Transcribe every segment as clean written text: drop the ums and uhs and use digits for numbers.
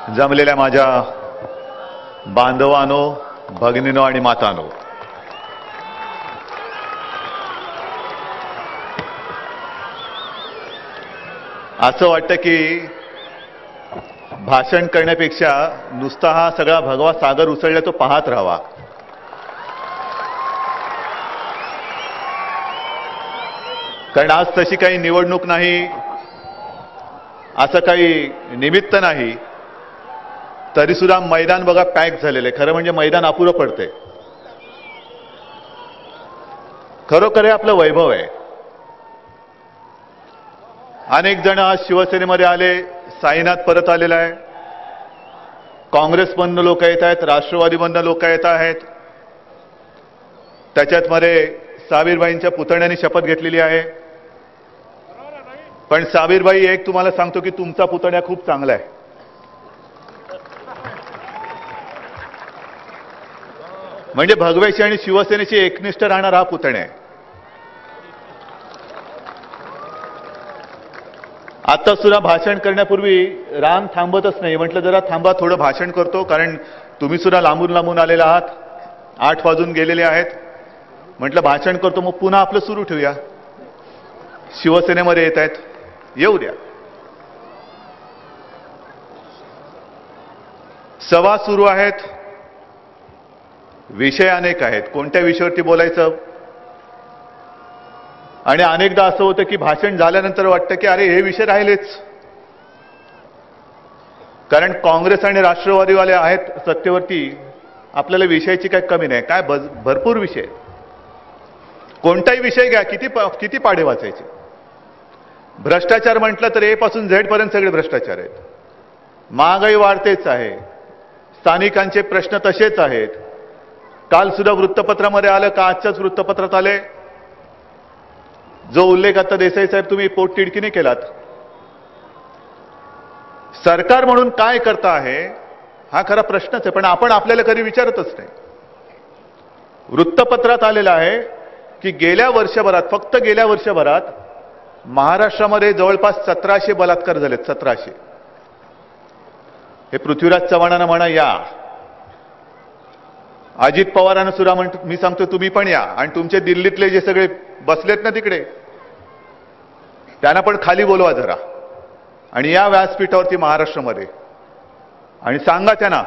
जमलेल्या माझ्या बांधवांनो, भगिनीनो आणि मातांनो, असं वाटतं की भाषण करण्यापेक्षा नुसता हा सगळा भगवा सागर उसळला तो पाहत राहावा. कारण आज तशी काही निवडणूक नाही, असं काही निमित्त नाही, तरी सुद्धा मैदान बघा पॅक झालेलं आहे. खरं म्हणजे मैदान अपुरं पडतंय. खरोखर हे आपलं वैभव आहे. अनेक जण आज शिवसेनेमध्ये आले, साईनाथ परत आलेला आहे, काँग्रेसमधनं लोक येत आहेत, राष्ट्रवादीमधनं लोक येत आहेत. त्याच्यात मध्ये साबीरबाईंच्या पुतण्याने शपथ घेतलेली आहे. पण साबीरबाई, एक तुम्हाला सांगतो की तुमचा पुतण्या खूप चांगला आहे. म्हणजे भगव्याशी आणि शिवसेनेशी एकनिष्ठ राहणारा हा पुतण्या आहे. आता सुद्धा भाषण करण्यापूर्वी राम थांबतच नाही. म्हटलं जरा थांबा, थोडं भाषण करतो, कारण तुम्ही सुद्धा लांबून लांबून आलेला आहात. 8 वाजून गेलेले आहेत. म्हटलं भाषण करतो, मग पुन्हा आपलं सुरू ठेवूया. शिवसेनेमध्ये येत आहेत, येऊ द्या. सभा सुरू आहेत. विषय अनेक आहेत. कोणत्या विषयावरती बोलायचं? आणि अनेकदा असं होतं की भाषण झाल्यानंतर वाटतं की अरे हे विषय राहिलेच. कारण काँग्रेस आणि राष्ट्रवादीवाले आहेत सत्तेवरती. आपल्याला विषयाची काय कमी नाही, काय भरपूर विषय. कोणताही विषय घ्या, किती पाढे वाचायचे. भ्रष्टाचार म्हटलं तर ए पासून झेड पर्यंत सगळे भ्रष्टाचार आहेत. महागाई वाढतेच आहे. स्थानिकांचे प्रश्न तसेच आहेत. काल सुद्धा वृत्तपत्रामध्ये आलं का, आजच्याच वृत्तपत्रात आले, जो उल्लेख आता देसाई साहेब तुम्ही पोटतिडकीने केलात. सरकार म्हणून काय करता आहे हा खरा प्रश्नच आहे, पण आपण आपल्याला कधी विचारतच नाही. वृत्तपत्रात आलेलं आहे की गेल्या वर्षभरात, फक्त गेल्या वर्षभरात महाराष्ट्रामध्ये जवळपास 1700 बलात्कार झालेत. 1700. हे पृथ्वीराज चव्हाणांना म्हणा या, अजित पवारांना सुद्धा मी सांगतो तुम्ही पण या, आणि तुमचे दिल्लीतले जे सगळे बसलेत ना तिकडे, त्यांना पण खाली बोलवा जरा, आणि या व्यासपीठावरती महाराष्ट्रामध्ये, आणि सांगा त्यांना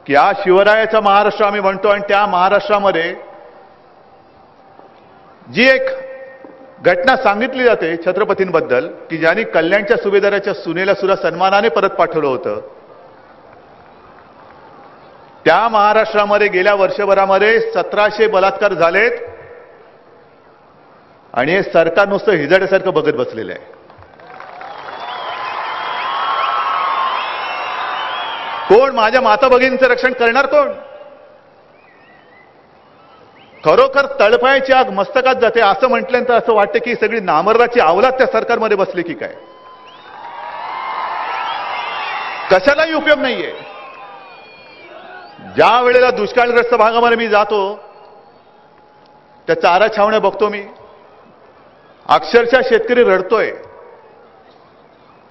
की हा शिवरायाचा महाराष्ट्र आम्ही म्हणतो. आणि त्या महाराष्ट्रामध्ये जी एक घटना सांगितली जाते छत्रपतींबद्दल की ज्यांनी कल्याणच्या सुभेदाराच्या सुनेला सुद्धा सन्मानाने परत पाठवलं होतं, त्या महाराष्ट्रामध्ये गेल्या वर्षभरामध्ये 1700 बलात्कार झालेत. आणि हे सरकार नुसतं हिजड्यासारखं बघत बसलेलं आहे. कोण माझ्या माता भगिनींचं रक्षण करणार? कोण? खरोखर तळपायाची आग मस्तकात जाते. असं म्हटल्यानंतर असं वाटतं की सगळी नामर्दाची अवलाद त्या सरकारमध्ये बसली की काय. कशालाही उपयोग नाहीये. ज्या वेळेला दुष्काळग्रस्त भागामध्ये मी जातो, त्या चारा छावण्या बघतो मी, अक्षरशः शेतकरी रडतोय.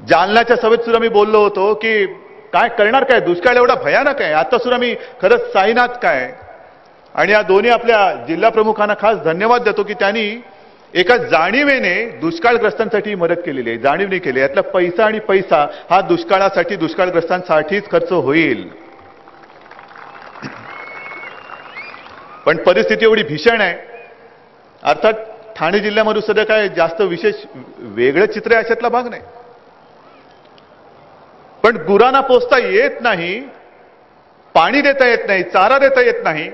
जालन्याच्या सभेत सुद्धा मी बोललो होतो की काय करणार, काय दुष्काळ एवढा भयानक आहे. आता सुद्धा मी खरंच साईनाथ काय आणि या दोन्ही आपल्या जिल्हा प्रमुखांना खास धन्यवाद देतो की त्यांनी एका जाणीवेने दुष्काळग्रस्तांसाठी मदत केलेली आहे. जाणीवने केली. यातला पैसा आणि पैसा हा दुष्काळासाठी, दुष्काळग्रस्तांसाठीच खर्च होईल. पण परिस्थिती एवढी भीषण आहे. अर्थात ठाणे जिल्ह्यामध्ये सुद्धा काय जास्त विशेष वेगळं चित्र आहे अशातला भाग नाही. पण गुरांना पोचता येत नाही, पाणी देता येत नाही, चारा देता येत नाही,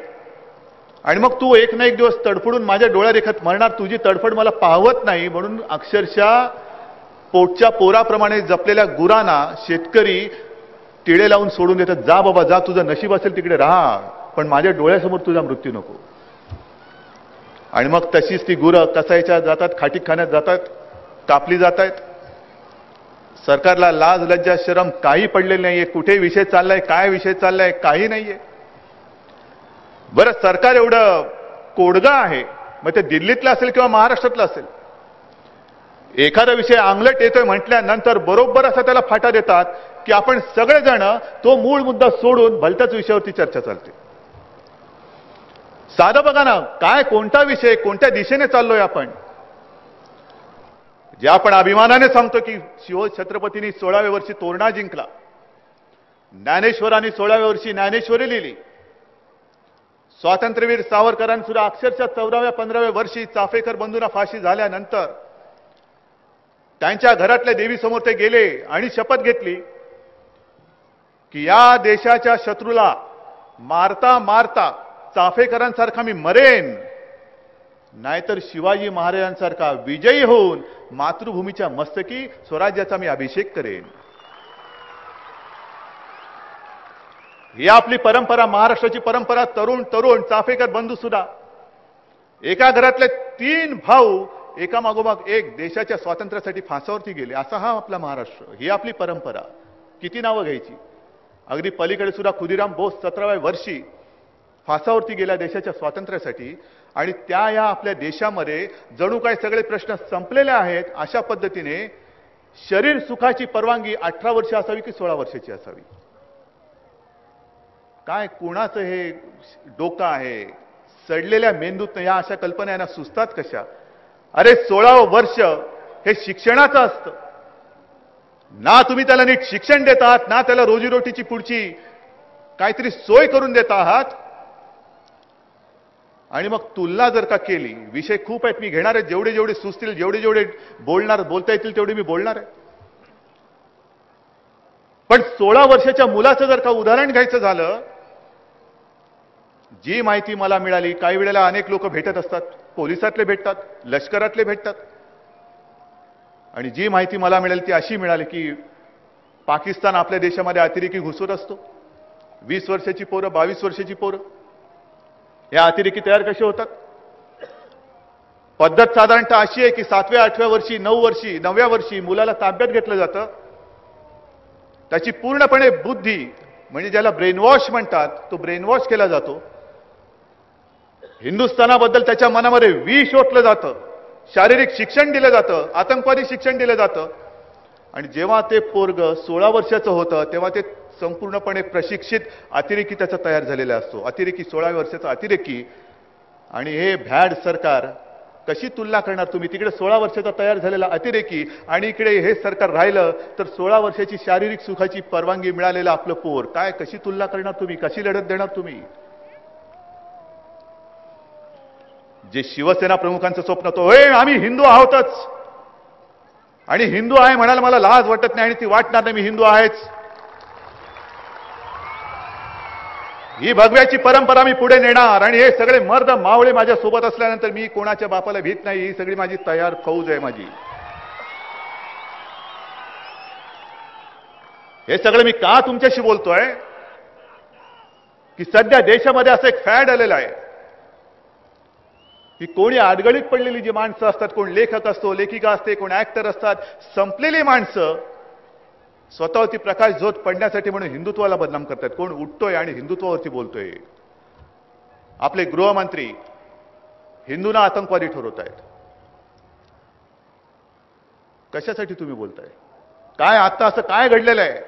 आणि मग तू एक ना एक दिवस तडफडून माझ्या डोळ्यारेखात मरणार. तुझी तडफड मला पाहवत नाही म्हणून अक्षरशः पोटच्या पोराप्रमाणे जपलेल्या गुरांना शेतकरी टिळे लावून सोडून देतात. जा बाबा जा, तुझं नशीब असेल तिकडे राहा, पण माझ्या डोळ्यासमोर तुझा मृत्यू नको. आणि मग तशीच ती गुरं कसायच्या जातात, खाटीखान्यात जातात, कापली जात आहेत. सरकारला लाज लज्जा शरम काही पडलेली नाहीये. कुठे विषय चाललाय, काय विषय चाललाय, काही नाहीये. बरं, सरकार एवढं कोडगा आहे, मग ते दिल्लीतलं असेल किंवा महाराष्ट्रातलं असेल, एखादा विषय अंगलट येतोय म्हटल्यानंतर बरोबर असा त्याला फाटा देतात की आपण सगळेजण तो मूळ मुद्दा सोडून भलत्याच विषयावरती चर्चा चालते. साधं बघा ना, काय कोणता विषय, कोणत्या दिशेने चाललोय आपण. जे आपण अभिमानाने सांगतो की शिवछत्रपतींनी 16व्या वर्षी तोरणा जिंकला, ज्ञानेश्वरांनी 16व्या वर्षी ज्ञानेश्वरी लिहिली, स्वातंत्र्यवीर सावरकरांनी सुद्धा अक्षरशः 14व्या-15व्या वर्षी चाफेकर बंधूंना फाशी झाल्यानंतर त्यांच्या घरातल्या देवीसमोर ते गेले आणि शपथ घेतली की या देशाच्या शत्रूला मारता मारता चाफेकरांसारखा मी मरेन, नाहीतर शिवाजी महाराजांसारखा विजयी होऊन मातृभूमीच्या मस्तकी स्वराज्याचा मी अभिषेक करेन. ही आपली परंपरा, महाराष्ट्राची परंपरा. तरुण तरुण चाफेकर बंधू सुद्धा एका घरातले 3 भाऊ एका मागोमाग एक देशाच्या स्वातंत्र्यासाठी फासावरती गेले. असा हा आपला महाराष्ट्र, ही आपली परंपरा. किती नावं घ्यायची. अगदी पलीकडे सुद्धा खुदिराम बोस 17व्या वर्षी फासावरती गेल्या देशाच्या स्वातंत्र्यासाठी. आणि त्या या आपल्या देशामध्ये जणू काय सगळे प्रश्न संपलेले आहेत. अशा पद्धतीने शरीर सुखाची परवानगी 18 वर्ष असावी की 16 वर्षाची असावी. काय कोणाचं हे डोकं आहे. सडलेल्या मेंदूत या अशा कल्पना यांना सुचतात कशा. अरे 16वं वर्ष हे शिक्षणाचं असतं ना. तुम्ही त्याला नीट शिक्षण देत आहात ना, त्याला रोजीरोटीची पुढची काहीतरी सोय करून देत आहात. आणि मग तुलना जर का केली, विषय खूप आहेत, मी घेणार आहे. जेवढे जेवढे सुचतील, जेवढे जेवढे बोलता येतील तेवढे मी बोलणार आहे. पण 16 वर्षाच्या मुलाचं जर का उदाहरण घ्यायचं झालं, जी माहिती मला मिळाली, काही वेळेला अनेक लोक भेटत असतात, पोलिसातले भेटतात, लष्करातले भेटतात, आणि जी माहिती मला मिळाली ती अशी मिळाली की पाकिस्तान आपल्या देशामध्ये अतिरेकी घुसवत असतो. 20 वर्षाची पोरं, 22 वर्षाची पोरं, या अतिरेकी तयार कसे होतात. पद्धत साधारणतः अशी आहे की 7व्या 8व्या वर्षी, 9व्या वर्षी मुलाला ताब्यात घेतलं जातं. त्याची पूर्णपणे बुद्धी, म्हणजे ज्याला ब्रेनवॉश म्हणतात, तो ब्रेनवॉश केला जातो. हिंदुस्थानाबद्दल त्याच्या मनामध्ये विष ओतलं जातं, शारीरिक शिक्षण दिलं जातं, आतंकवादी शिक्षण दिलं जातं. आणि जेव्हा ते पोरग 16 वर्षाचं होतं तेव्हा ते संपूर्णपणे प्रशिक्षित अतिरेकी त्याचा तयार झालेला असतो. अतिरेकी 16व्या वर्षाचा अतिरेकी. आणि हे भॅड सरकार, कशी तुलना करणार तुम्ही. तिकडे 16 वर्षाचा तयार झालेला अतिरेकी आणि इकडे हे सरकार राहिलं तर 16 वर्षाची शारीरिक सुखाची परवानगी मिळालेलं आपलं पोर. काय कशी तुलना करणार तुम्ही, कशी लढत देणार तुम्ही. जे शिवसेना प्रमुखांचं स्वप्न तो आम्ही हिंदू आहोतच, आणि हिंदू आहे म्हणायला मला लाज वाटत नाही आणि ती वाटणार नाही. मी हिंदू आहेच. ही भगव्याची परंपरा मी पुढे नेणार. आणि हे सगळे मर्द मावळे माझ्या सोबत असल्यानंतर मी कोणाच्या बापाला भीत नाही. ही सगळी माझी तयार फौज आहे माझी. हे सगळं मी का तुमच्याशी बोलतोय की सध्या देशामध्ये असं एक फॅड आलेलं आहे की कोणी आडगळीत पडलेली जी माणसं असतात, कोण लेखक असतो, लेखिका असते, कोण ऍक्टर असतात, संपलेली माणसं स्वतःवरती प्रकाश झोत पडण्यासाठी म्हणून हिंदुत्वाला बदनाम करतात. कोण उठतोय आणि हिंदुत्वावरती बोलतोय. आपले गृहमंत्री हिंदूंना आतंकवादी ठरवत आहेत. कशासाठी तुम्ही बोलताय. काय आता असं काय घडलेलं आहे.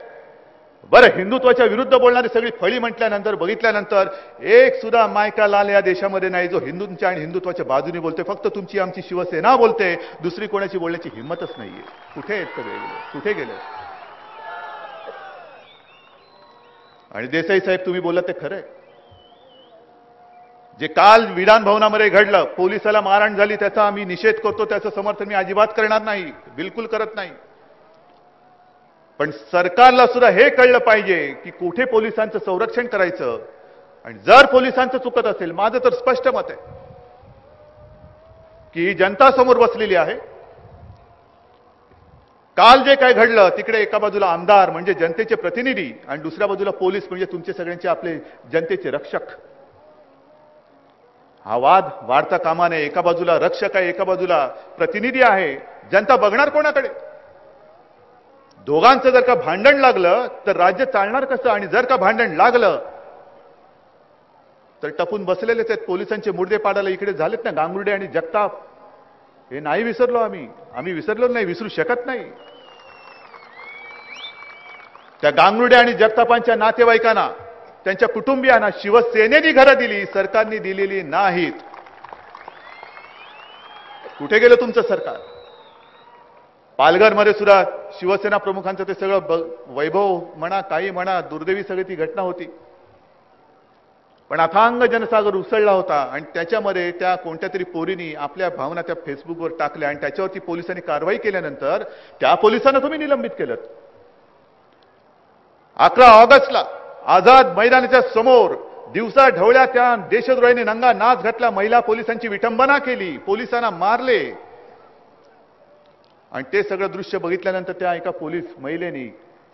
बरं, हिंदुत्वाच्या विरुद्ध बोलणारी सगळी फळी म्हटल्यानंतर, बघितल्यानंतर एक सुद्धा मायका लाल या देशामध्ये नाही जो हिंदूंच्या आणि हिंदुत्वाच्या बाजूने बोलते. फक्त तुमची आमची शिवसेना बोलते, दुसरी कोणाची बोलण्याची हिंमतच नाहीये. कुठे आहेत सगळे, कुठे गेले. आणि देसाई साहेब, तुम्ही बोलत ते खरंय. जे काल विधान भवनामध्ये घडलं, पोलिसाला मारहाण झाली, त्याचा आम्ही निषेध करतो, त्याचं समर्थन मी अजिबात करणार नाही, बिलकुल करत नाही. पण सरकारला सुद्धा हे कळलं पाहिजे की कुठे पोलिसांचं संरक्षण करायचं. आणि जर पोलिसांचं चुकत असेल, माझं तर स्पष्ट मत आहे की जनता समोर बसलेली आहे. काल जे काय घडलं तिकडे एका बाजूला आमदार म्हणजे जनतेचे प्रतिनिधी आणि दुसऱ्या बाजूला पोलीस म्हणजे तुमचे सगळ्यांचे आपले जनतेचे रक्षक. हा वाद वाढता कामा नये. एका बाजूला रक्षक आहे, एका बाजूला प्रतिनिधी आहे. जनता बघणार कोणाकडे. दोघांचं जर का भांडण लागलं तर राज्य चालणार कसं. आणि जर का भांडण लागलं तर टपून बसलेलेच आहेत. पोलिसांचे मुर्दे पाडायला इकडे झालेत ना गांगुर्डे आणि जगताप. हे नाही विसरलो आम्ही विसरलो नाही, विसरू शकत नाही. त्या गांगुर्डे आणि जगतापांच्या नातेवाईकांना, त्यांच्या कुटुंबियांना शिवसेनेने घरं दिली, सरकारने दिलेली नाहीत. कुठे गेलं तुमचं सरकार? पालघरमध्ये सुद्धा शिवसेना प्रमुखांचं ते सगळं वैभव म्हणा, काही म्हणा, दुर्दैवी सगळी ती घटना होती. पण अथांग जनसागर उसळला होता आणि त्याच्यामध्ये त्या कोणत्या तरी पोरीनी आपल्या भावना त्या फेसबुकवर टाकल्या आणि त्याच्यावरती पोलिसांनी कारवाई केल्यानंतर त्या पोलिसांना तुम्ही निलंबित केलं. 11 ऑगस्टला आझाद मैदानाच्या समोर दिवसा ढवळ्या त्या देशद्रोहीने नंगा नाच घातला, महिला पोलिसांची विटंबना केली, पोलिसांना मारले. आणि ते सगळं दृश्य बघितल्यानंतर त्या एका पोलीस महिलेनी,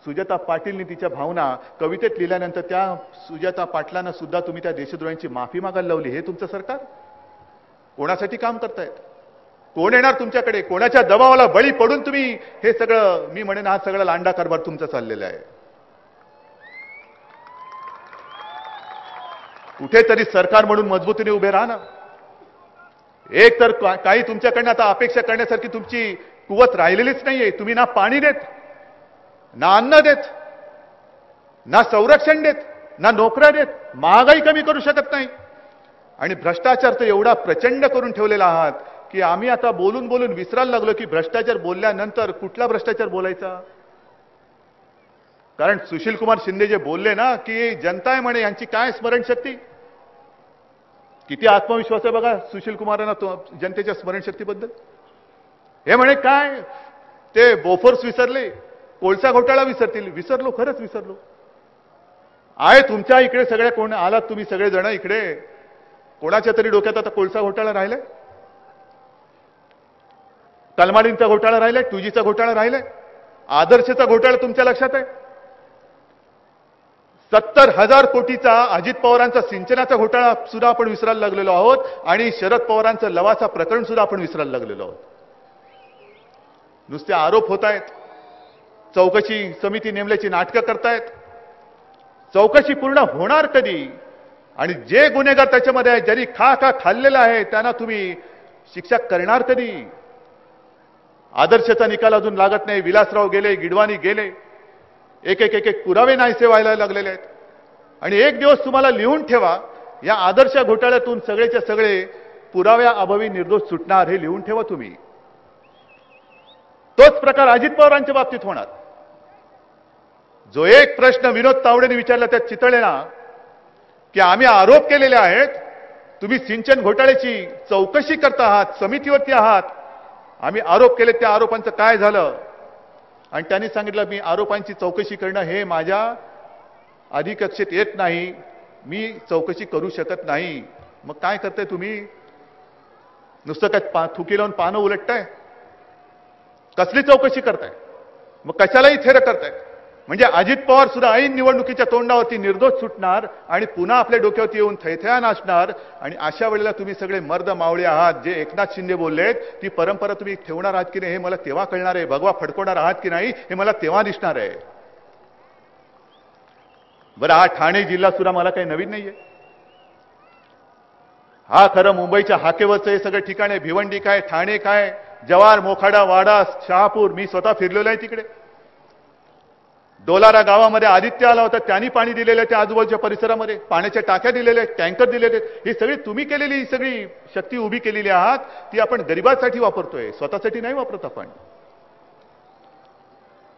सुजाता पाटीलनी तिच्या भावना कवितेत लिहिल्यानंतर त्या सुजाता पाटलांना सुद्धा तुम्ही त्या देशद्रोहींची माफी मागायला लावली. हे तुमचं सरकार कोणासाठी काम करतायत? कोण येणार तुमच्याकडे? कोणाच्या दबावाला बळी पडून तुम्ही हे सगळं, मी म्हणेन हा सगळा लांडा कारभार तुमचा चाललेला आहे. कुठेतरी सरकार म्हणून मजबूतीने उभे राहा ना. एक तर काही तुमच्याकडनं आता अपेक्षा करण्यासारखी तुमची कुवत राहिलेलीच नाहीये. तुम्ही ना पाणी देत, ना अन्न देत, ना संरक्षण देत, ना नोकऱ्या देत, महागाई कमी करू शकत नाही. आणि भ्रष्टाचार तर एवढा प्रचंड करून ठेवलेला आहात की आम्ही आता बोलून बोलून विसरायला लागलो की भ्रष्टाचार बोलल्यानंतर कुठला भ्रष्टाचार बोलायचा. कारण सुशील कुमार शिंदे जे बोलले ना की जनता आहे म्हणे, यांची काय स्मरणशक्ती, किती आत्मविश्वास आहे बघा सुशील कुमारांना जनतेच्या स्मरणशक्तीबद्दल. हे म्हणे काय ते बोफोर्स विसरले, कोळसा घोटाळा विसरतील. विसरलो, खरंच विसरलो. आहे तुमच्या इकडे सगळ्या कोण आलात तुम्ही सगळेजण इकडे, कोणाच्या तरी डोक्यात आता कोळसा घोटाळा राहिलाय, कलमाडींचा घोटाळा राहिलाय, 2Gचा घोटाळा राहिलाय, आदर्शचा घोटाळा तुमच्या लक्षात आहे, 70,000 कोटीचा अजित पवारांचा सिंचनाचा घोटाळा सुद्धा आपण विसरायला लागलेलो आहोत आणि शरद पवारांचं लवाचा प्रकरण सुद्धा आपण विसरायला लागलेलो आहोत. नुसते आरोप होत आहेत, चौकशी समिती नेमल्याची नाटकं करतायत. चौकशी पूर्ण होणार कधी? आणि जे गुन्हेगार त्याच्यामध्ये आहेत, ज्यांनी खाल्लेलं आहे, त्यांना तुम्ही शिक्षा करणार कधी? आदर्शचा निकाल अजून लागत नाही. विलासराव गेले, गिडवाणी गेले, एक एक एक एक पुरावे नाहीसे व्हायला लागलेले आहेत. आणि एक दिवस तुम्हाला लिहून ठेवा, या आदर्श घोटाळ्यातून सगळेच्या सगळे पुराव्या अभावी निर्दोष सुटणार, हे लिहून ठेवा तुम्ही. तोच प्रकार अजित पवारांच्या बाबतीत होणार. जो एक प्रश्न विनोद तावडेने विचारला त्यात चितळे ना की आम्ही आरोप केलेले आहेत, तुम्ही सिंचन घोटाळ्याची चौकशी करता आहात, समितीवरती आहात, आम्ही आरोप केले, त्या आरोपांचं काय झालं? आणि त्यांनी सांगितलं मी आरोपांची चौकशी करणं हे माझ्या अधिकक्षेत येत नाही, मी चौकशी करू शकत नाही. मग काय करताय तुम्ही? नुसतं काय थुकी लावून पानं उलटताय? कसली चौकशी करताय? मग कशालाही थेर करताय? म्हणजे अजित पवार सुद्धा ऐन निवडणुकीच्या तोंडावरती निर्दोष सुटणार आणि पुन्हा आपल्या डोक्यावरती येऊन थैथया नाचणार. आणि अशा वेळेला तुम्ही सगळे मर्द मावळे आहात. जे एकनाथ शिंदे बोललेत ती परंपरा तुम्ही ठेवणार आहात की नाही हे मला तेव्हा कळणार आहे. भगवा फडकवणार आहात की नाही हे मला तेव्हा दिसणार आहे. बरं, हा ठाणे जिल्हा सुद्धा मला काही नवीन नाहीये. हा खरं मुंबईच्या हाकेवरचं हे सगळं ठिकाण आहे. भिवंडी काय, ठाणे काय, जवार, मोखाडा, वाडा, शहापूर, मी स्वतः फिरलेलो आहे तिकडे. डोलारा गावामध्ये आदित्य आला होता, त्यांनी पाणी दिलेलं आहे. त्या आजूबाजूच्या परिसरामध्ये पाण्याच्या टाक्या दिलेल्या आहेत, टँकर दिलेले आहेत. ही सगळी तुम्ही केलेली, ही सगळी शक्ती उभी केलेली आहात, ती आपण गरिबांसाठी वापरतोय, स्वतःसाठी नाही वापरत आपण.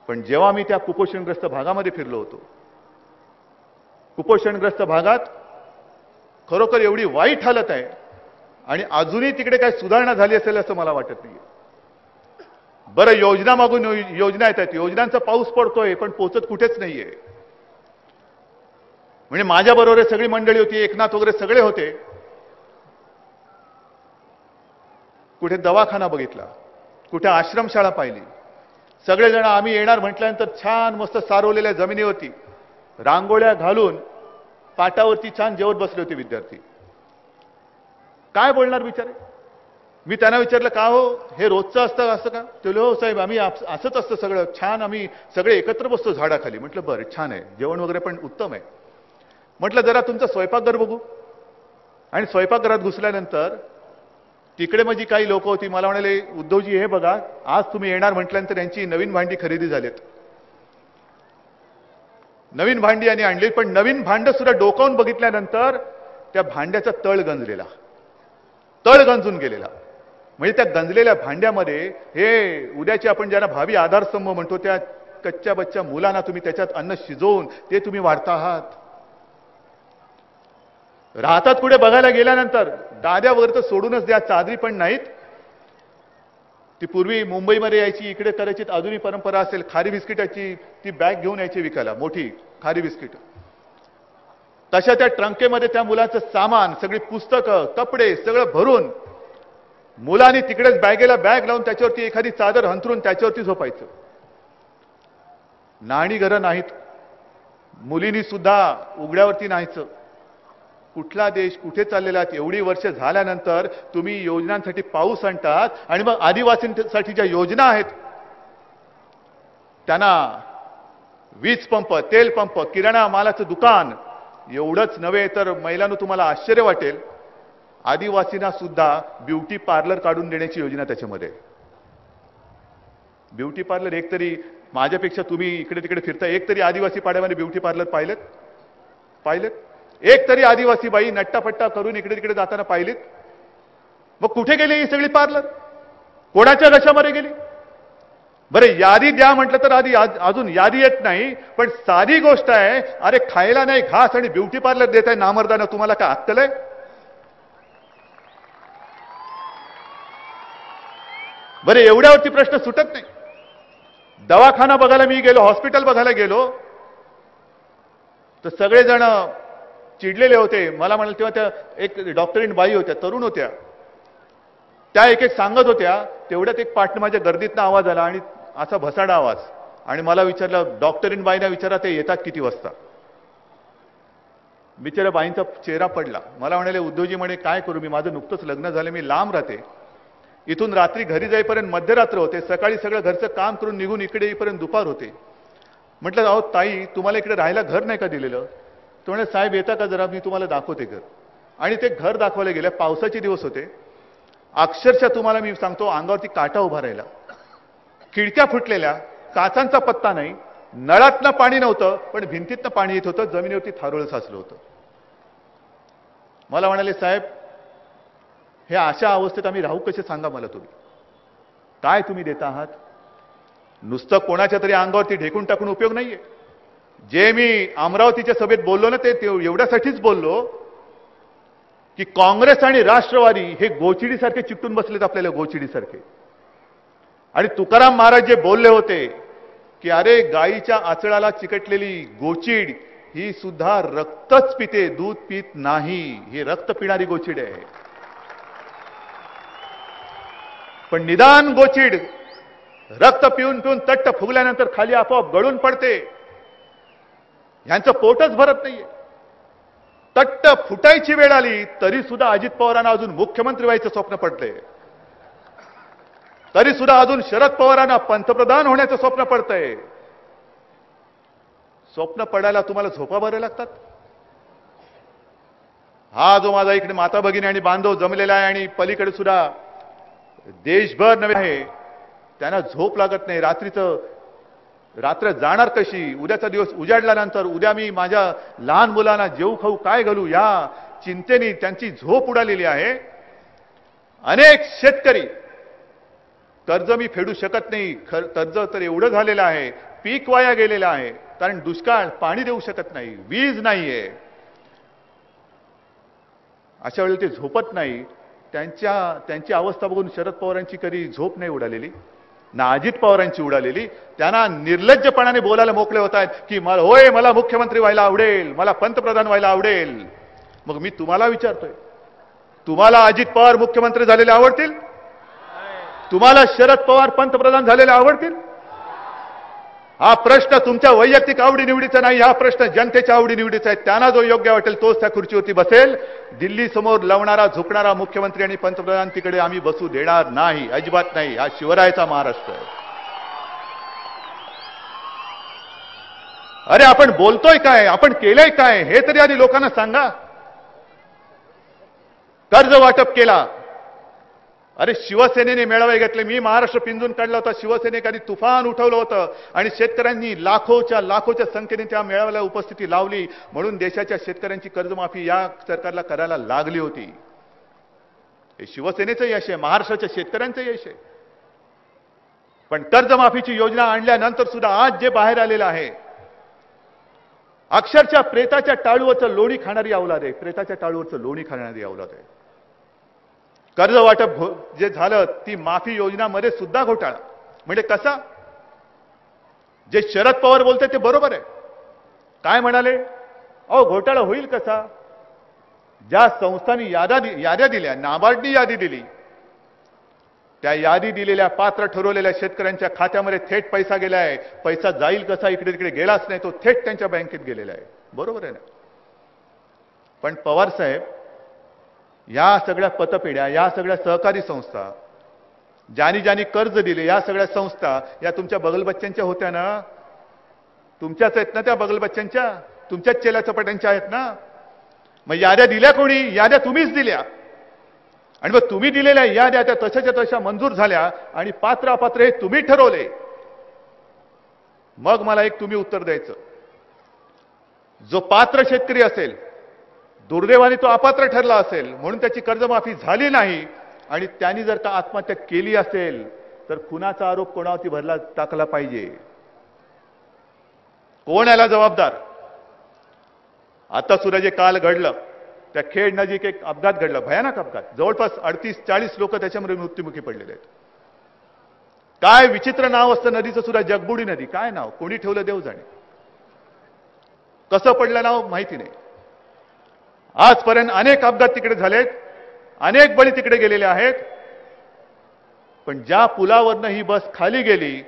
पण जेव्हा मी त्या कुपोषणग्रस्त भागामध्ये फिरलो होतो, कुपोषणग्रस्त भागात खरोखर एवढी वाईट हालत आहे आणि अजूनही तिकडे काय सुधारणा झाली असेल असं मला वाटत नाही. बरं, योजना मागून योजना येतात, योजनांचा पाऊस पडतोय पण पोचत कुठेच नाहीये. म्हणजे माझ्या बरोबर सगळी मंडळी होती, एकनाथ वगैरे सगळे होते. कुठे दवाखाना बघितला, कुठे आश्रमशाळा पाहिली. सगळेजण आम्ही येणार म्हटल्यानंतर छान मस्त सारवलेल्या जमिनीवरती रांगोळ्या घालून पाटावरती छान जेवत बसले होते विद्यार्थी. काय बोलणार बिचारे? मी त्यांना विचारलं का हो, हे रोजचं असतं असं का? ते हो साहेब, आम्ही असंच असतं सगळं छान, आम्ही सगळे एकत्र बसतो झाडाखाली. म्हटलं बरं, छान आहे, जेवण वगैरे पण उत्तम आहे. म्हटलं जरा तुमचं स्वयंपाकघर बघू. आणि स्वयंपाकघरात घुसल्यानंतर तिकडे माझी काही लोक होती, मला म्हणाले उद्धवजी हे बघा, आज तुम्ही येणार म्हटल्यानंतर यांची नवीन भांडी खरेदी झालेत. नवीन भांडी आणि आणली, पण नवीन भांड सुद्धा डोकावून बघितल्यानंतर त्या भांड्याचा तळ गंजून गेलेला. म्हणजे त्या गंजलेल्या भांड्यामध्ये हे उद्याचे आपण ज्यांना भावी आधारस्तंभ म्हणतो त्या कच्च्या बच्च्या मुलांना तुम्ही त्याच्यात अन्न शिजवून ते तुम्ही वाढता आहात. राहतात कुठे बघायला गेल्यानंतर दाद्यावर तर सोडूनच द्या, चादरी पण नाहीत. ती पूर्वी मुंबईमध्ये यायची, इकडे करायची अजूनही परंपरा असेल, खारी बिस्किटाची ती बॅग घेऊन यायची विकायला, मोठी खारी बिस्किट. तशा त्या ट्रंकेमध्ये त्या मुलाचं सामान, सगळी पुस्तकं, कपडे सगळं भरून मुलांनी तिकडेच बॅगेला बॅग लावून त्याच्यावरती एखादी चादर अंथरून त्याच्यावरती झोपायचं. नाणी घरं नाहीत, मुलींनी सुद्धा उघड्यावरती नाहीचं. कुठला देश कुठे चाललेला आहे? एवढी वर्ष झाल्यानंतर तुम्ही योजनांसाठी पाऊस आणतात आणि मग आदिवासींसाठी ज्या योजना आहेत त्यांना वीज पंप, तेल पंप, किराणा मालाचं दुकान, एवढंच नव्हे तर महिलांनो तुम्हाला आश्चर्य वाटेल, आदिवासींना सुद्धा ब्युटी पार्लर काढून देण्याची योजना त्याच्यामध्ये. ब्युटी पार्लर एक तरी, माझ्यापेक्षा तुम्ही इकडे तिकडे फिरता, एक तरी आदिवासी पाड्यामध्ये ब्युटी पार्लर पाहिलेत? एक तरी आदिवासी बाई नट्टापट्टा करून इकडे तिकडे जाताना पाहिलीत? मग कुठे गेली ही सगळी पार्लर? कोणाच्या घशामध्ये गेली? बरं यादी द्या म्हटलं तर अजून यादी येत नाही, पण साधी गोष्ट आहे, अरे खायला नाही घास आणि ब्युटी पार्लर देत आहे नामर्दानं, तुम्हाला काय अक्कल आहे? बरं एवढ्यावरती प्रश्न सुटत नाही. दवाखाना बघायला मी गेलो, हॉस्पिटल बघायला गेलो, तर सगळेजण चिडलेले होते. मला म्हणाल तेव्हा त्या एक डॉक्टरीन बाई होत्या, तरुण होत्या, त्या एक सांगत होत्या. तेवढ्यात एक पार्टनर माझ्या गर्दीतनं आवाज आला आणि असा भसाडा आवाज, आणि मला विचारलं, डॉक्टरीन बाईंना विचारा ते येतात किती वाजता. बिचारा बाईंचा चेहरा पडला. मला म्हणाले उद्धवजी म्हणे काय करू, मी माझं नुकतंच लग्न झालं, मी लांब राहते, इथून रात्री घरी जाईपर्यंत मध्यरात्र होते, सकाळी सगळं घरचं काम करून निघून इकडे येईपर्यंत दुपार होते. म्हटलं अहो ताई, तुम्हाला इकडे राहायला घर नाही का दिलेलं? तो म्हणे साहेब येता का जरा, मी तुम्हाला दाखवते घर. आणि ते घर दाखवायला गेले. पावसाचे दिवस होते, अक्षरशः तुम्हाला मी सांगतो अंगावरती काटा उभा राहिला. खिडक्या फुटलेल्या, काचांचा पत्ता नाही, नळातनं पाणी नव्हतं पण भिंतीतनं पाणी येत होतं, जमिनीवरती थारोळ साचलं होतं. मला म्हणाले साहेब हे अशा अवस्थेत आम्ही राहू कसे, सांगा मला तुम्ही, काय तुम्ही देता आहात? नुसतं कोणाच्या तरी अंगावरती ढेकून टाकून उपयोग नाहीये. जे मी अमरावतीच्या सभेत बोललो ना, ते एवढ्यासाठीच बोललो की काँग्रेस आणि राष्ट्रवादी हे गोचिडीसारखे चिकटून बसलेत आपल्याला, गोचिडीसारखे. आणि तुकाराम महाराज जे बोलले होते की अरे गायीच्या आचळाला चिकटलेली गोचिड ही सुद्धा रक्तच पिते, दूध पित नाही, ही रक्त पिणारी गोचिड आहे. पण निदान गोचिड रक्त पिऊन पिऊन तट्ट फुगल्यानंतर खाली आपोआप गळून पडते. यांचं पोटच भरत नाहीये. तट्ट फुटायची वेळ आली तरी सुद्धा अजित पवारांना अजून मुख्यमंत्री व्हायचं स्वप्न पडलंय, तरी सुद्धा अजून शरद पवारांना पंतप्रधान होण्याचं स्वप्न पडतंय. स्वप्न पडायला तुम्हाला झोपा बरे लागतात. हा जो माझा इकडे माता भगिनी आणि बांधव जमलेला आहे आणि पलीकडे सुद्धा देशभर नवे आहे, त्यांना झोप लागत नाही. रात्र जाणार कशी, उद्याचा दिवस उजाडल्यानंतर उद्या मी माझ्या लहान मुलांना जेऊ खाऊ काय घालू, या चिंतेने त्यांची झोप उडालेली आहे. अनेक शेतकरी कर्ज मी फेडू शकत नाही, कर्ज तर एवढं झालेलं आहे, पीक वाया गेलेलं आहे, कारण दुष्काळ, पाणी देऊ शकत नाही, वीज नाहीये. अशा वेळी ते झोपत नाही. त्यांची अवस्था बघून शरद पवारांची कधी झोप नाही उडालेली ना अजित पवारांची उडालेली. त्यांना निर्लज्जपणाने बोलायला मोकळे होत आहेत की होय मला मुख्यमंत्री व्हायला आवडेल, मला पंतप्रधान व्हायला आवडेल. मग मी तुम्हाला विचारतोय, तुम्हाला अजित पवार मुख्यमंत्री झालेले आवडतील? तुम्हाला शरद पवार पंतप्रधान झालेले आवडतील? हा प्रश्न तुमच्या वैयक्तिक आवडीनिवडीचा नाही, हा प्रश्न जनतेच्या आवडीनिवडीचा आहे. त्यांना जो योग्य वाटेल तोच त्या खुर्चीवरती बसेल. दिल्ली समोर लवणारा झुकणारा मुख्यमंत्री आणि पंतप्रधान तिकडे आम्ही बसू देणार नाही, अजिबात नाही. हा शिवरायाचा महाराष्ट्र आहे. अरे आपण बोलतोय काय, आपण केलंय काय हे तरी आधी लोकांना सांगा. कर्ज वाटप केला, अरे शिवसेनेने मेळावे घेतले, मी महाराष्ट्र पिंजून काढला होता, शिवसेनेकांनी तुफान उठवलं होतं आणि शेतकऱ्यांनी लाखोच्या संख्येने त्या मेळाव्याला उपस्थिती लावली, म्हणून देशाच्या शेतकऱ्यांची कर्जमाफी या सरकारला करायला लागली होती. हे शिवसेनेचं यश आहे, महाराष्ट्राच्या शेतकऱ्यांचं यश आहे. पण कर्जमाफीची योजना आणल्यानंतर सुद्धा आज जे बाहेर आलेलं आहे, अक्षरशः प्रेताच्या टाळूवरचं लोणी खाणारी अवलाद आहे, प्रेताच्या टाळूवरचं लोणी खाणारी अवलाद आहे. कर्ज वाटप जे झालं ती माफी योजनामध्ये सुद्धा घोटाळा. म्हणजे कसा? जे शरद पवार बोलते ते बरोबर आहे. काय म्हणाले? अहो घोटाळा होईल कसा? ज्या संस्थांनी याद्या दिल्या, नाबार्डनी यादी दिली, त्या यादी दिलेल्या पात्र ठरवलेल्या शेतकऱ्यांच्या खात्यामध्ये थेट पैसा गेलाय. पैसा जाईल कसा? इकडे तिकडे गेलाच नाही, तो थेट त्यांच्या बँकेत गेलेला आहे. बरोबर आहे ना? पण पवार साहेब, या सगळ्या पतपेढ्या, या सगळ्या सहकारी संस्था, ज्यांनी कर्ज दिले, या सगळ्या संस्था या तुमच्या बगलबच्च्यांच्या होत्या ना? तुमच्याच आहेत ना त्या बगलबच्च्यांच्या? तुमच्याच चेला चपाट्यांच्या आहेत ना? मग याद्या दिल्या कोणी? याद्या तुम्हीच दिल्या. आणि मग तुम्ही दिलेल्या याद्या त्या तशाच्या तशा मंजूर झाल्या आणि पात्र अपात्र हे तुम्ही ठरवले. मग मला एक तुम्ही उत्तर द्यायचं. जो पात्र शेतकरी असेल, दुर्दैवाने तो अपात्र ठरला असेल म्हणून त्याची कर्जमाफी झाली नाही आणि त्यांनी जर का आत्महत्या केली असेल तर खुनाचा आरोप कोणावरती भरला टाकला पाहिजे? कोण याला जबाबदार? आता सुद्धा जे काल घडलं, त्या खेड नजीक एक अपघात घडला, भयानक अपघात. जवळपास 38-40 लोक त्याच्यामध्ये मृत्युमुखी पडलेले आहेत. काय विचित्र नाव असतं नदीचं सुद्धा, जगबुडी नदी. काय नाव? कोणी ठेवलं देव जाणे. कसं पडलं नाव माहिती नाही. आजपर्यंत अनेक अपघात तिकडे झालेत, अनेक बळी तिकडे गेलेले आहेत. पण ज्या पुलावरनं ही बस खाली गेली,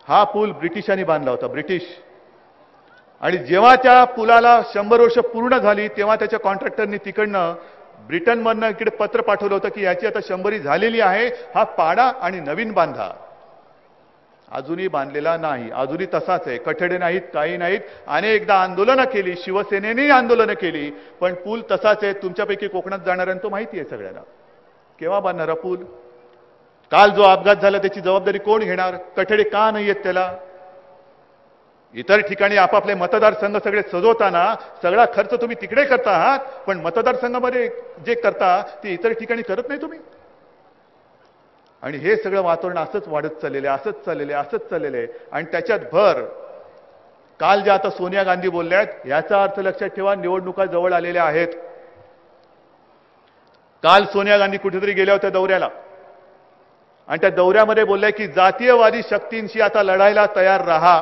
हा पूल ब्रिटिशांनी बांधला होता, ब्रिटिश. आणि जेव्हा त्या पुलाला 100 वर्ष पूर्ण झाली तेव्हा त्याच्या कॉन्ट्रॅक्टरनी तिकडनं ब्रिटनमधनं इकडे पत्र पाठवलं होतं की याची आता 100री झालेली आहे, हा पाडा आणि नवीन बांधा. अजूनही बांधलेला नाही, अजूनही तसाच आहे. कठडे नाहीत, काही नाहीत. अनेकदा आंदोलनं केली, शिवसेनेने आंदोलनं केली, पण पूल तसाच आहे. तुमच्यापैकी कोकणात जाणाऱ्यांना तो माहिती आहे सगळ्यांना. केव्हा बांधणारा पूल? काल जो अपघात झाला त्याची जबाबदारी कोण घेणार? कठडे का नाही आहेत त्याला? इतर ठिकाणी आपापले मतदारसंघ सगळे सजवताना सगळा खर्च तुम्ही तिकडे करता आहात, पण मतदारसंघामध्ये जे करता ते इतर ठिकाणी करत नाही तुम्ही. आणि हे सगळं वातावरण असंच वाढत चाललेलं आहे, असंच चाललेलं आहे. आणि त्याच्यात भर काल ज्या आता सोनिया गांधी बोलल्या आहेत, याचा अर्थ लक्षात ठेवा, निवडणुका जवळ आलेल्या आहेत. काल सोनिया गांधी कुठेतरी गेल्या होत्या दौऱ्याला आणि त्या दौऱ्यामध्ये बोलल्या की जातीयवादी शक्तींशी आता लढायला तयार राहा.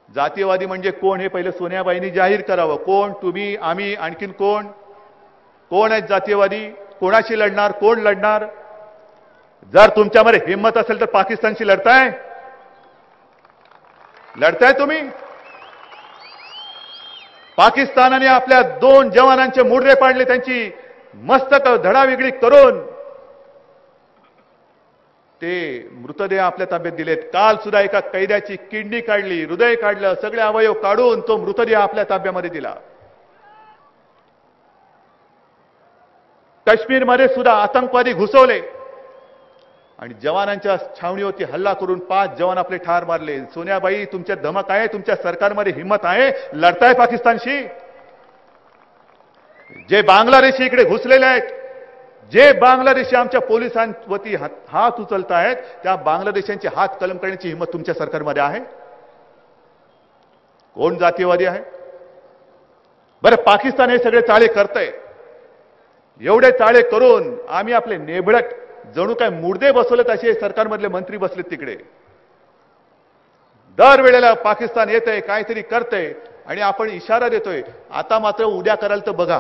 जातीयवादी म्हणजे कोण हे पहिलं सोनियाबाईंनी जाहीर करावं. कोण? तुम्ही, आम्ही, आणखीन कोण? कोण आहेत जातीयवादी? कोणाशी लढणार? कोण लढणार? जर तुमच्यामध्ये हिंमत असेल तर पाकिस्तानशी लढताय तुम्ही? पाकिस्तानाने आपल्या 2 जवानांचे मुंडे पाडले, त्यांची मस्तक धडावेगळी करून ते मृतदेह आपल्या ताब्यात दिलेत. काल सुद्धा एका कैद्याची किडनी काढली, हृदय काढलं, सगळे अवयव काढून तो मृतदेह आपल्या ताब्यामध्ये दिला. काश्मीरमध्ये सुद्धा आतंकवादी घुसवले आणि जवानांच्या छावणीवरती हल्ला करून 5 जवान आपले ठार मारले. सोनियाबाई, तुमच्या धमक आहे? तुमच्या सरकारमध्ये हिंमत आहे? लढताय पाकिस्तानशी? जे बांगलादेशी इकडे घुसलेले आहेत, जे बांगलादेशी आमच्या पोलिसांवरती हात उचलतायत, त्या बांगलादेशांचे हात कलम करण्याची हिंमत तुमच्या सरकारमध्ये आहे? कोण जातीयवादी आहे? बरं, पाकिस्तान हे सगळे चाळे करतंय. एवढे चाळे करून आम्ही आपले नेबळट जणू काय मुर्दे बसवलेत असे सरकारमधले मंत्री बसलेत तिकडे. दरवेळेला पाकिस्तान येतंय, काहीतरी करतंय आणि आपण इशारा देतोय. आता मात्र उद्या कराल तर बघा,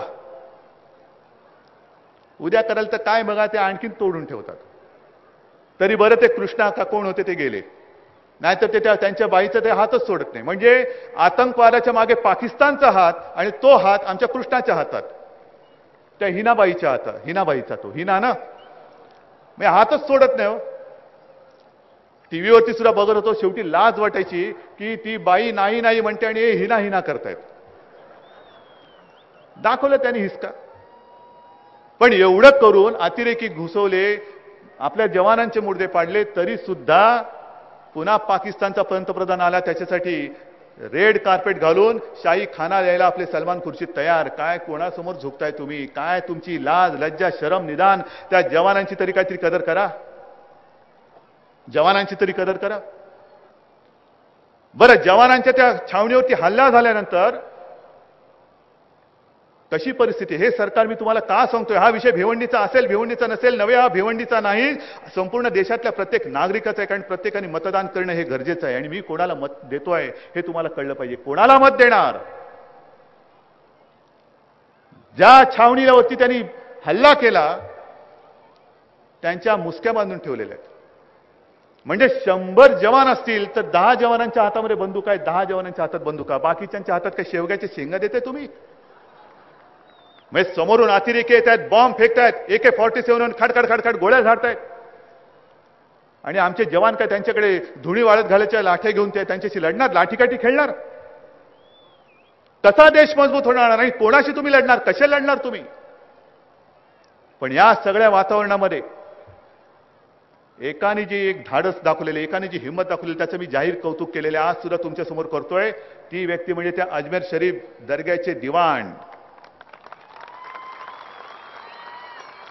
उद्या कराल तर काय बघा, ते आणखीन तोडून ठेवतात. तरी बरं ते कृष्णा का कोण होते ते गेले, नाहीतर ते त्यांच्या बाईचा ते हातच सोडत नाही. म्हणजे आतंकवादाच्या मागे पाकिस्तानचा हात आणि तो हात आमच्या कृष्णाच्या हातात, त्या हिनाबाईच्या हातात. हिनाबाईचा तो हिना ना, मी हातच सोडत नाही हो. टीव्हीवरती सुद्धा बघत होतो, शेवटी लाज वाटायची की ती बाई नाही नाही म्हणते आणि हिना हिना करतायत. दाखवलं त्यांनी हिसका. पण एवढं करून अतिरेकी घुसवले, आपल्या जवानांचे मुर्दे पाडले, तरी सुद्धा पुन्हा पाकिस्तानचा पंतप्रधान आला, त्याच्यासाठी रेड कार्पेट घालून शाही खाना द्यायला आपले सलमान खुर्शीद तयार. काय कोणासमोर झुकताय तुम्ही? काय तुमची लाज लज्जा शरम निदान त्या जवानांची तरी काहीतरी कदर करा. जवानांची तरी कदर करा. बरं, जवानांच्या त्या छावणीवरती हल्ला झाल्यानंतर कशी परिस्थिती? हे सरकार मी तुम्हाला का सांगतोय? हा विषय भिवंडीचा असेल, भिवंडीचा नसेल नव्हे, हा भिवंडीचा नाही, संपूर्ण देशातल्या प्रत्येक नागरिकाचा आहे. कारण प्रत्येकाने मतदान करणं हे गरजेचं आहे. आणि मी कोणाला मत देतोय हे तुम्हाला कळलं पाहिजे. कोणाला मत देणार? ज्या छावणीवरती त्यांनी हल्ला केला त्यांच्या मुसक्या बांधून ठेवलेल्या आहेत. म्हणजे 100 जवान असतील तर 10 जवानांच्या हातामध्ये बंदूक आहे, 10 जवानांच्या हातात बंदुका, बाकीच्यांच्या हातात काही शेवग्याचे शेंगा देते तुम्ही? म्हणजे समोरून अतिरेकी येत आहेत, बॉम्ब फेकतायत, AK-47 खडखड खडखड गोळ्या झाडतायत, आणि आमचे जवान काय त्यांच्याकडे धुणी वाळत घालायच्या लाठ्या घेऊन ते त्यांच्याशी लढणार, लाठीकाठी खेळणार? कसा देश मजबूत होणार? आणि कोणाशी तुम्ही लढणार? कसे लढणार तुम्ही? पण या सगळ्या वातावरणामध्ये एकाने जी एक धाडस दाखवलेले, एकाने जी हिंमत दाखवलेली, त्याचं मी जाहीर कौतुक केलेले आज सुद्धा तुमच्या समोर करतोय. ती व्यक्ती म्हणजे त्या अजमेर शरीफ दर्ग्याचे दिवाण.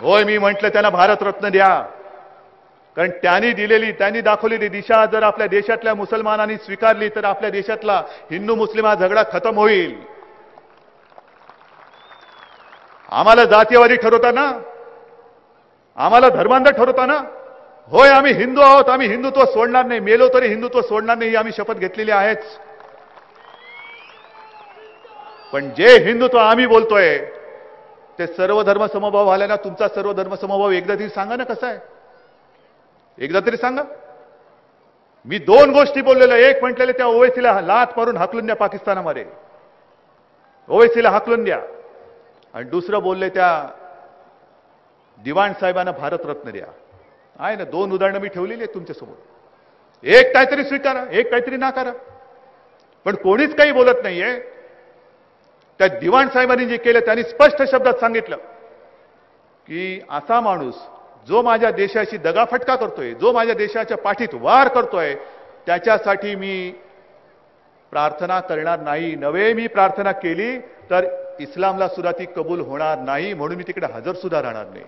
होय, मी म्हटलं त्यांना भारतरत्न द्या, कारण त्यांनी दाखवलेली दिशा जर आपल्या देशातल्या मुसलमानांनी स्वीकारली तर आपल्या देशातला हिंदू मुस्लिम हा झगडा खतम होईल. आम्हाला जातीयवादी ठरवताना, आम्हाला धर्मांध ठरवताना, होय आम्ही हिंदू आहोत, आम्ही हिंदुत्व सोडणार नाही, मेलो तरी हिंदुत्व सोडणार नाही, आम्ही शपथ घेतलेली आहेच. पण जे हिंदुत्व आम्ही बोलतोय ते सर्व धर्म समभाव आल्याना तुमचा सर्व धर्म समभाव एकदा तरी सांगा ना कसा आहे? एकदा तरी सांगा. मी 2 गोष्टी बोललेलो. एक म्हटलेले त्या ओवेसीला लात मारून हाकलून द्या पाकिस्तानामध्ये, ओवेसीला हाकलून द्या. आणि दुसरं बोलले त्या दिवाण साहेबांना भारतरत्न द्या. आहे ना, 2 उदाहरणं मी ठेवलेली आहेत तुमच्या समोर. एक काहीतरी स्वीकारा, एक काहीतरी नाकारा, पण कोणीच काही बोलत नाहीये. त्या दिवाण साहेबांनी जे केलं त्यांनी स्पष्ट शब्दात सांगितलं की असा माणूस जो माझ्या देशाची दगाफटका करतोय, जो माझ्या देशाच्या पाठीत वार करतोय, त्याच्यासाठी मी प्रार्थना करणार नाही. नव्हे, मी प्रार्थना केली तर इस्लामला सुद्धा ती कबूल होणार नाही, म्हणून मी तिकडे हजर सुद्धा राहणार नाही.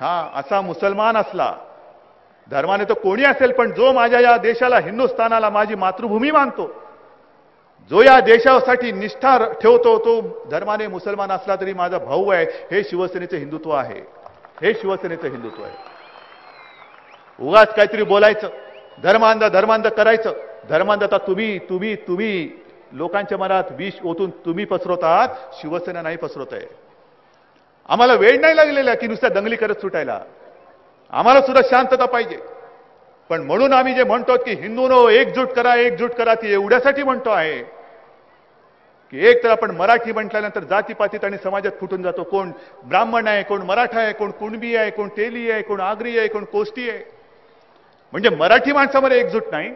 हा, असा मुसलमान असला, धर्माने तो कोणी असेल, पण जो माझ्या या देशाला, हिंदुस्थानाला माझी मातृभूमी मानतो, जो या देशासाठी निष्ठा ठेवतो, तो धर्माने मुसलमान असला तरी माझा भाऊ आहे. हे शिवसेनेचं हिंदुत्व आहे, हे शिवसेनेचं हिंदुत्व आहे. उगाच काहीतरी बोलायचं, धर्मांध करायचं. धर्मांधता तुम्ही लोकांच्या मनात विष ओतून तुम्ही पसरवत आहात, शिवसेना नाही पसरवत आहे. आम्हाला वेळ नाही लागलेला की नुसत्या दंगली करत सुटायला. आम्हाला सुद्धा शांतता पाहिजे. पण म्हणून आम्ही जे म्हणतो की हिंदूंनो एकजूट करा, ती एवढ्यासाठी म्हणतो आहे की एक तर आपण मराठी म्हटल्यानंतर जातीपातीत आणि समाजात फुटून जातो. कोण ब्राह्मण आहे, कोण मराठा आहे, कोण कुणबी आहे, कोण तेली आहे, कोण आगरी आहे, कोण कोष्टी आहे. म्हणजे मराठी माणसामध्ये एकजूट नाही,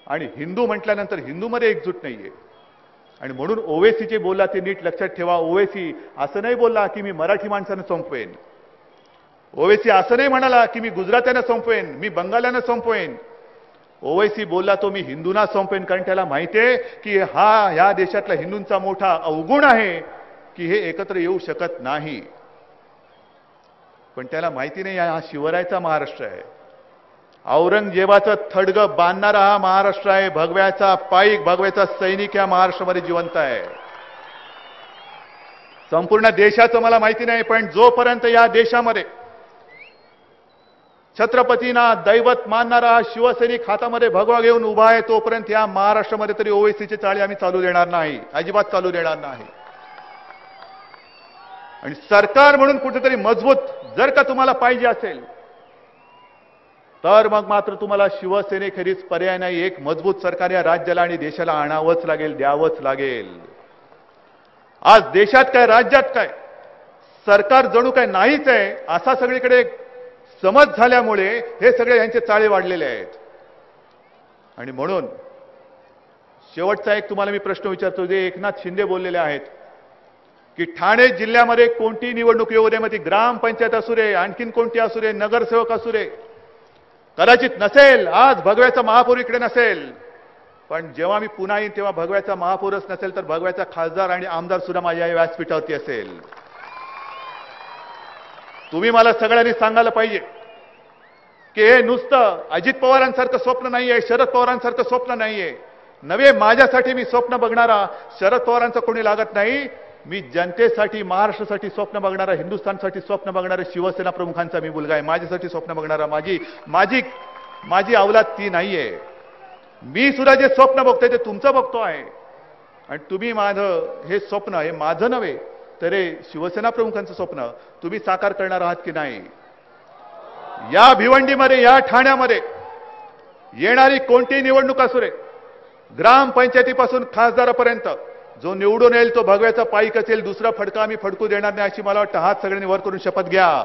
आणि हिंदू म्हटल्यानंतर हिंदूमध्ये एकजूट नाहीये. आणि म्हणून ओवेसीचे बोलला ते नीट लक्षात ठेवा. ओवेसी असं नाही बोलला की मी मराठी माणसानं संपवेन. ओवेसी असं नाही म्हणाला की मी गुजरात्यानं संपवेन, मी बंगाल्यानं संपवेन. ओवेसी बोलला तो मी हिंदूंना संपवेन, कारण त्याला माहिती आहे की हा या देशातला हिंदूंचा मोठा अवगुण आहे की हे एकत्र येऊ शकत नाही. पण त्याला माहिती नाही हा शिवरायाचा महाराष्ट्र आहे, औरंगजेबाचं थडगं बांधणारा हा महाराष्ट्र आहे, भगव्याचा पाईक, भगव्याचा सैनिक या महाराष्ट्रामध्ये जिवंत आहे. संपूर्ण देशाचं मला माहिती नाही, पण जोपर्यंत या देशामध्ये छत्रपतींना दैवत मानणारा शिवसैनिक हातामध्ये भगवा घेऊन उभा आहे, तोपर्यंत या महाराष्ट्रामध्ये तरी ओवेसीची चाळी आम्ही चालू देणार नाही, अजिबात चालू देणार नाही. आणि सरकार म्हणून कुठेतरी मजबूत जर का तुम्हाला पाहिजे असेल तर मग मात्र तुम्हाला शिवसेनेखेरीज पर्याय नाही. एक मजबूत सरकार या राज्याला आणि देशाला आणावंच लागेल, द्यावंच लागेल. आज देशात काय, राज्यात काय, सरकार जणू काय नाहीच आहे असा सगळीकडे समज झाल्यामुळे हे सगळे यांचे चाळे वाढलेले आहेत. आणि म्हणून शेवटचा एक तुम्हाला मी प्रश्न विचारतो, जे एकनाथ शिंदे बोललेले आहेत की ठाणे जिल्ह्यामध्ये कोणती निवडणूक येऊ दे, मग ती ग्रामपंचायत असू दे, आणखीन कोणती असू दे, नगरसेवक असू दे, कदाचित नसेल आज भगव्याचा महापौर इकडे नसेल, पण जेव्हा मी पुन्हा येईन तेव्हा भगव्याचा महापौरच नसेल तर भगव्याचा खासदार आणि आमदार सुद्धा माझ्या या व्यासपीठावरती असेल. तुम्ही मला सगळ्यांनी सांगायला पाहिजे की हे नुसतं अजित पवारांसारखं स्वप्न नाहीये, शरद पवारांसारखं स्वप्न नाहीये. नवे माझ्यासाठी मी स्वप्न बघणारा शरद पवारांचं कोणी लागत नाही. मी जनतेसाठी, महाराष्ट्रासाठी स्वप्न बघणारा, हिंदुस्थानसाठी स्वप्न बघणारा शिवसेना प्रमुखांचा मी मुलगा आहे. माझ्यासाठी स्वप्न बघणारा माझी अवलाद ती नाहीये. मी सुद्धा जे स्वप्न बघतोय ते तुमचं बघतो आहे. आणि तुम्ही माझं हे स्वप्न, हे माझं नव्हे तर हे शिवसेना प्रमुखांचं स्वप्न तुम्ही साकार करणार आहात की नाही. या भिवंडीमध्ये, या ठाण्यामध्ये येणारी कोणतीही निवडणूक असू रे, ग्रामपंचायतीपासून खासदारापर्यंत जो निवडून येईल तो भगव्याचा पाईक असेल. दुसरा फडका आम्ही फडकू देणार नाही अशी मला वाटतं. हात सगळ्यांनी वर करून शपथ घ्या.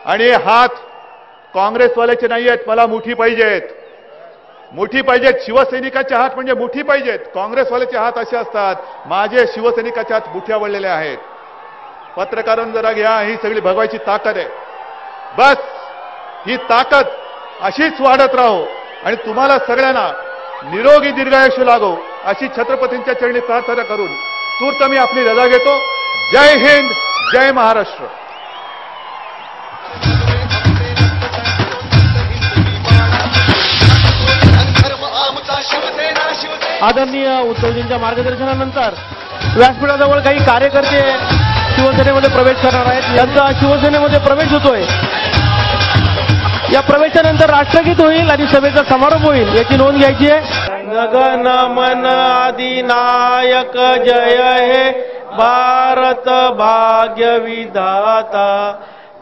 आणि हात काँग्रेसवाल्याचे नाही आहेत, मला मुठी पाहिजेत, मुठी पाहिजेत. शिवसैनिकाचे हात म्हणजे मुठी पाहिजेत. काँग्रेसवाल्याचे हात असे असतात, माझे शिवसैनिकाचे हात मुठ्या वळलेले आहेत. पत्रकारांनी जरा घ्या, ही सगळी भगवायची ताकद आहे. बस ही ताकद अशीच वाढत राहो आणि तुम्हाला सगळ्यांना निरोगी दीर्घायुष्य लागो अशी छत्रपतींच्या चरणी प्रार्थना करून तूर्त मी आपली रजा घेतो. जय हिंद, जय महाराष्ट्र. आदरणीय उद्धवजींच्या मार्गदर्शनानंतर व्यासपीठाजवळ काही कार्यकर्ते शिवसेनेमध्ये प्रवेश करणार आहेत. यांचा शिवसेनेमध्ये प्रवेश होतोय. या प्रवेशानंतर राष्ट्रगीत होईल आणि सभेचा समारोप होईल, याची नोंद घ्यायची आहे. गगन मन अधिनायक जय हे भारत भाग्य विधाता.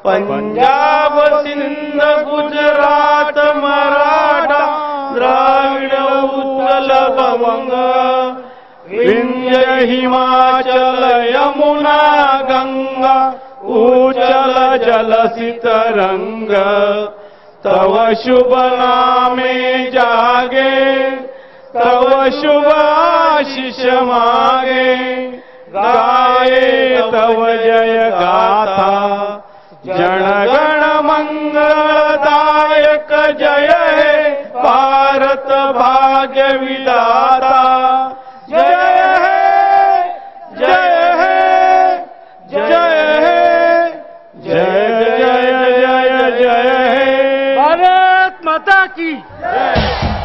पंजाब सिंध गुजरात मराठा द्राविड उत्कल बंग विंध्य हिमाचल यमुना गंगा उचल जलसित रंग. तव शुभ नामे जागे, तव शुभ आशीष मागे. गाये तव जय गाथा, जनगण मंगलदायक जय हे भारत भाग्य विधाता. जय हे, जय हे, जय हे, जय जय जय जय हे. भारत माता की जय.